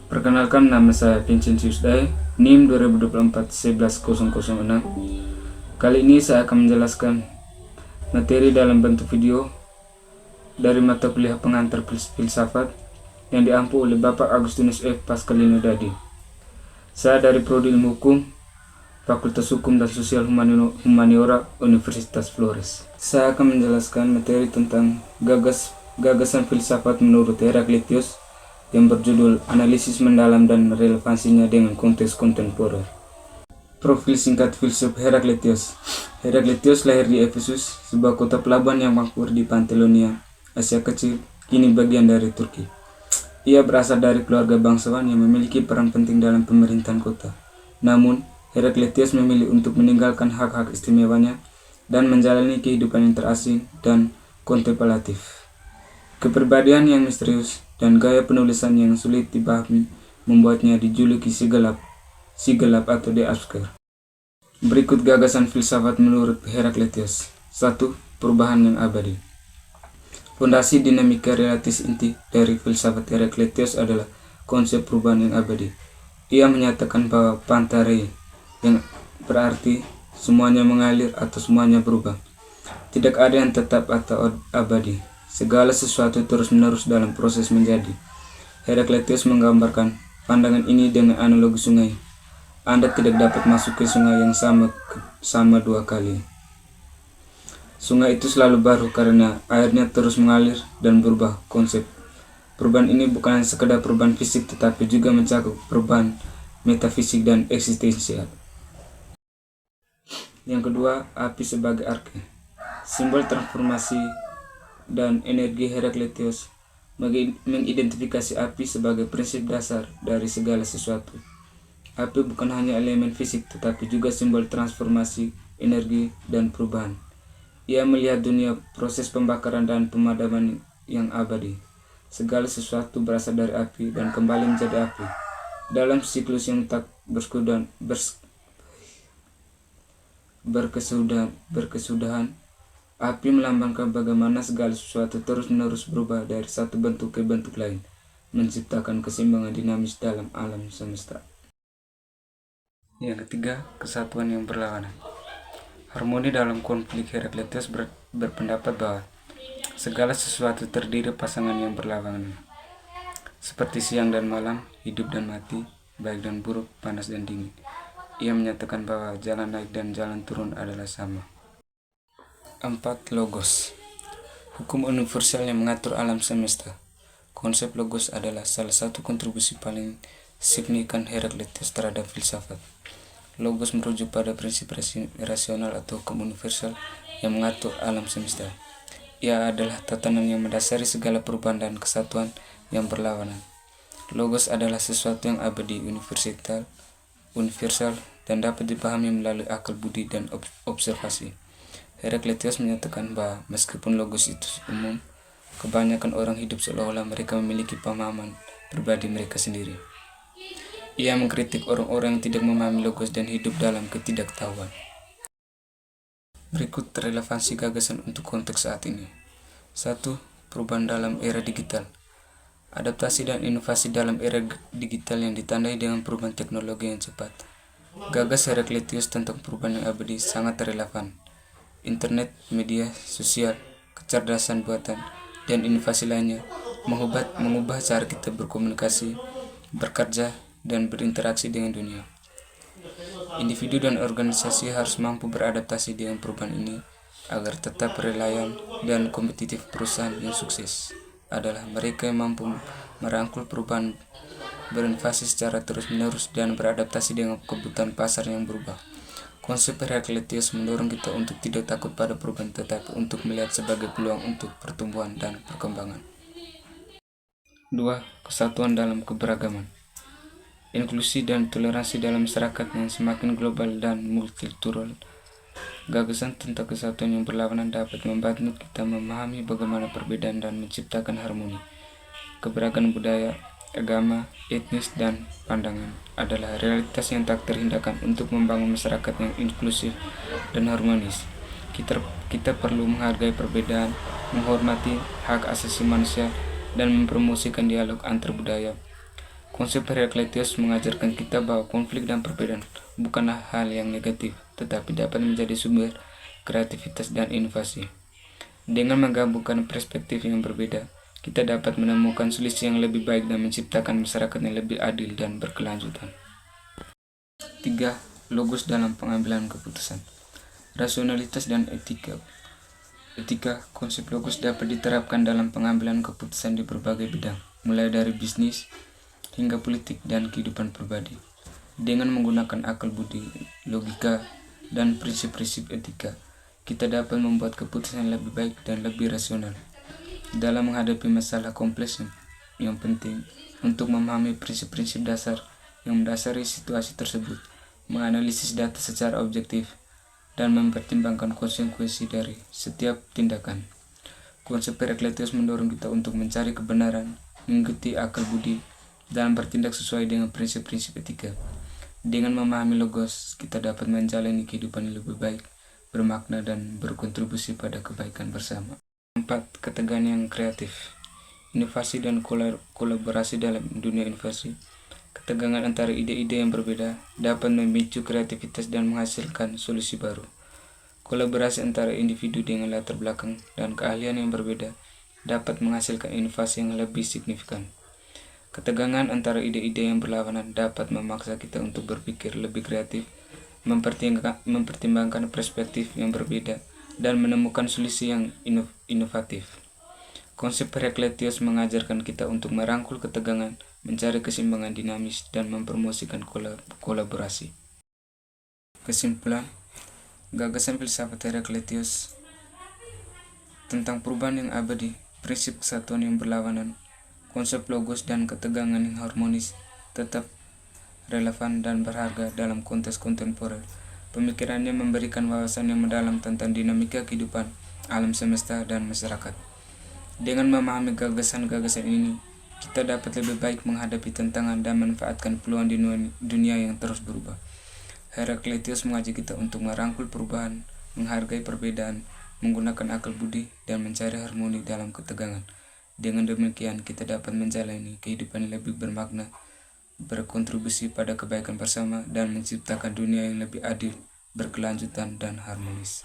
Perkenalkan, nama saya Vincentius Dai, NIM 2024-11006. Kali ini saya akan menjelaskan materi dalam bentuk video dari mata kuliah pengantar filsafat yang diampu oleh Bapak Agustinus F. Pascalino Dadi. Saya dari Prodi Ilmu Hukum, Fakultas Hukum dan Sosial Humaniora, Universitas Flores. Saya akan menjelaskan materi tentang gagasan filsafat menurut Herakleitios yang berjudul Analisis Mendalam dan Relevansinya dengan Konteks Kontemporer. Profil singkat filsuf Herakleitios. Herakleitios lahir di Efesus, sebuah kota pelabuhan yang makmur di Pantellonia, Asia Kecil, kini bagian dari Turki. Ia berasal dari keluarga bangsawan yang memiliki peran penting dalam pemerintahan kota. Namun, Herakleitios memilih untuk meninggalkan hak-hak istimewanya dan menjalani kehidupan yang terasing dan kontemplatif. Kepribadian yang misterius dan gaya penulisan yang sulit dipahami membuatnya dijuluki si gelap atau The Obscure. Berikut gagasan filsafat menurut Herakleitios. 1. Perubahan yang abadi. Fondasi dinamika relatif inti dari filsafat Herakleitios adalah konsep perubahan yang abadi. Ia menyatakan bahwa pantarei, yang berarti semuanya mengalir atau semuanya berubah. Tidak ada yang tetap atau abadi. Segala sesuatu terus-menerus dalam proses menjadi. Herakleitios menggambarkan pandangan ini dengan analogi sungai. Anda tidak dapat masuk ke sungai yang sama dua kali. Sungai itu selalu baru karena airnya terus mengalir dan berubah konsep. Perubahan ini bukan sekedar perubahan fisik tetapi juga mencakup perubahan metafisik dan eksistensial. Yang kedua, api sebagai arke. Simbol transformasi dan energi Herakleitios mengidentifikasi api sebagai prinsip dasar dari segala sesuatu. Api bukan hanya elemen fisik tetapi juga simbol transformasi, energi, dan perubahan. Ia melihat dunia proses pembakaran dan pemadaman yang abadi. Segala sesuatu berasal dari api dan kembali menjadi api. Dalam siklus yang tak berkesudahan, api melambangkan bagaimana segala sesuatu terus-menerus berubah dari satu bentuk ke bentuk lain, menciptakan keseimbangan dinamis dalam alam semesta. Yang ketiga, kesatuan yang berlawanan. Harmoni dalam konflik. Herakleitios berpendapat bahwa segala sesuatu terdiri pasangan yang berlawanan, seperti siang dan malam, hidup dan mati, baik dan buruk, panas dan dingin. Ia menyatakan bahwa jalan naik dan jalan turun adalah sama. 4. Logos. Hukum universal yang mengatur alam semesta. Konsep logos adalah salah satu kontribusi paling signifikan Herakleitios terhadap filsafat. Logos merujuk pada prinsip rasional atau hukum universal yang mengatur alam semesta. Ia adalah tatanan yang mendasari segala perubahan dan kesatuan yang berlawanan. Logos adalah sesuatu yang abadi, universal dan dapat dipahami melalui akal budi dan observasi. Herakleitios menyatakan bahwa meskipun logos itu umum, kebanyakan orang hidup seolah-olah mereka memiliki pemahaman pribadi mereka sendiri. Ia mengkritik orang-orang yang tidak memahami logos dan hidup dalam ketidaktahuan. Berikut relevansi gagasan untuk konteks saat ini. 1. Perubahan dalam era digital. Adaptasi dan inovasi dalam era digital yang ditandai dengan perubahan teknologi yang cepat. Gagas Herakleitios tentang perubahan yang abadi sangat relevan. Internet, media sosial, kecerdasan buatan, dan inovasi lainnya mengubah cara kita berkomunikasi, bekerja, dan berinteraksi dengan dunia. Individu dan organisasi harus mampu beradaptasi dengan perubahan ini agar tetap relevan, dan kompetitif. Perusahaan yang sukses adalah mereka yang mampu merangkul perubahan, berinovasi secara terus-menerus, dan beradaptasi dengan kebutuhan pasar yang berubah. Konsep Herakleitios mendorong kita untuk tidak takut pada perubahan tetapi untuk melihat sebagai peluang untuk pertumbuhan dan perkembangan. 2. Kesatuan dalam keberagaman. Inklusi dan toleransi dalam masyarakat yang semakin global dan multikultural. Gagasan tentang kesatuan yang berlawanan dapat membantu kita memahami bagaimana perbedaan dan menciptakan harmoni. Keberagaman budaya, agama, etnis, dan pandangan adalah realitas yang tak terhindarkan untuk membangun masyarakat yang inklusif dan harmonis. Kita perlu menghargai perbedaan, menghormati hak asasi manusia, dan mempromosikan dialog antar budaya. Konsep Herakleitous mengajarkan kita bahwa konflik dan perbedaan bukanlah hal yang negatif, tetapi dapat menjadi sumber kreativitas dan inovasi. Dengan menggabungkan perspektif yang berbeda, kita dapat menemukan solusi yang lebih baik dan menciptakan masyarakat yang lebih adil dan berkelanjutan. 3. Logos dalam pengambilan keputusan. Rasionalitas dan etika. Konsep logos dapat diterapkan dalam pengambilan keputusan di berbagai bidang, mulai dari bisnis hingga politik dan kehidupan pribadi. Dengan menggunakan akal budi, logika, dan prinsip-prinsip etika, kita dapat membuat keputusan yang lebih baik dan lebih rasional. Dalam menghadapi masalah kompleks, yang penting untuk memahami prinsip-prinsip dasar yang mendasari situasi tersebut, menganalisis data secara objektif, dan mempertimbangkan konsekuensi dari setiap tindakan. Konsep Herakleitous mendorong kita untuk mencari kebenaran, mengikuti akal budi, dan bertindak sesuai dengan prinsip-prinsip etika. Dengan memahami logos, kita dapat menjalani kehidupan yang lebih baik, bermakna, dan berkontribusi pada kebaikan bersama. 4. Ketegangan yang kreatif. Inovasi dan kolaborasi dalam dunia inovasi. Ketegangan antara ide-ide yang berbeda dapat memicu kreativitas dan menghasilkan solusi baru. Kolaborasi antara individu dengan latar belakang dan keahlian yang berbeda dapat menghasilkan inovasi yang lebih signifikan. Ketegangan antara ide-ide yang berlawanan dapat memaksa kita untuk berpikir lebih kreatif, mempertimbangkan perspektif yang berbeda, dan menemukan solusi yang inovatif. Konsep Herakleitous mengajarkan kita untuk merangkul ketegangan, mencari keseimbangan dinamis, dan mempromosikan kolaborasi. Kesimpulan, gagasan filsafat Herakleitous tentang perubahan yang abadi, prinsip kesatuan yang berlawanan, konsep logos dan ketegangan yang harmonis tetap relevan dan berharga dalam konteks kontemporer. Pemikirannya memberikan wawasan yang mendalam tentang dinamika kehidupan, alam semesta, dan masyarakat. Dengan memahami gagasan-gagasan ini, kita dapat lebih baik menghadapi tantangan dan memanfaatkan peluang di dunia yang terus berubah. Herakleitous mengajak kita untuk merangkul perubahan, menghargai perbedaan, menggunakan akal budi, dan mencari harmoni dalam ketegangan. Dengan demikian, kita dapat menjalani kehidupan yang lebih bermakna, berkontribusi pada kebaikan bersama, dan menciptakan dunia yang lebih adil, berkelanjutan, dan harmonis.